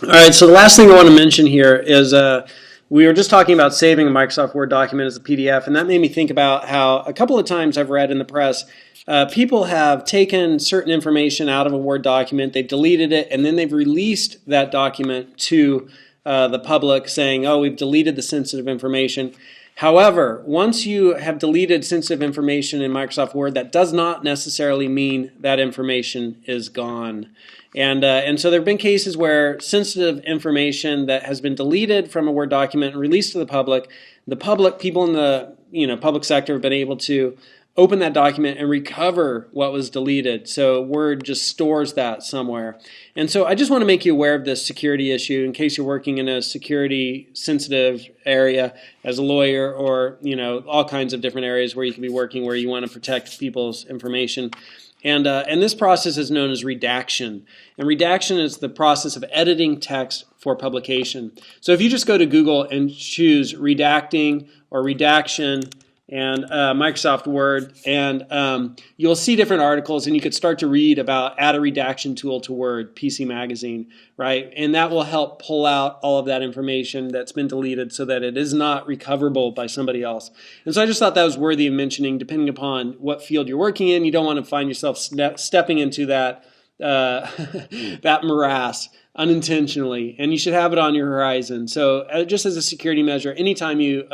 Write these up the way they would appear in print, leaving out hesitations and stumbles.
All right, so the last thing I want to mention here is we were just talking about saving a Microsoft Word document as a PDF, and that made me think about how a couple of times I've read in the press, people have taken certain information out of a Word document, they've deleted it, and then they've released that document to the public saying, oh, we've deleted the sensitive information. However, once you have deleted sensitive information in Microsoft Word, that does not necessarily mean that information is gone. And so there have been cases where sensitive information that has been deleted from a Word document and released to the public, people in the public sector have been able to open that document and recover what was deleted. So Word just stores that somewhere. And so I just want to make you aware of this security issue in case you're working in a security sensitive area as a lawyer, or all kinds of different areas where you can be working where you want to protect people's information. And this process is known as redaction. And redaction is the process of editing text for publication. So if you just go to Google and choose redacting or redaction and Microsoft Word, and you'll see different articles, and you could start to read about add a redaction tool to Word, PC Magazine, right? And that will help pull out all of that information that's been deleted so that it is not recoverable by somebody else. And so I just thought that was worthy of mentioning. Depending upon what field you're working in, you don't want to find yourself stepping into that that morass unintentionally, and you should have it on your horizon. So just as a security measure, anytime you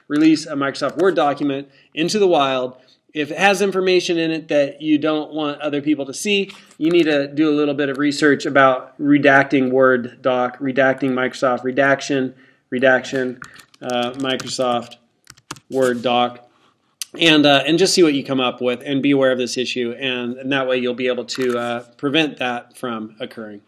release a Microsoft Word document into the wild, if it has information in it that you don't want other people to see, you need to do a little bit of research about redacting Word doc, redacting Microsoft redaction, Microsoft Word doc. And just see what you come up with, and be aware of this issue, and that way you'll be able to prevent that from occurring.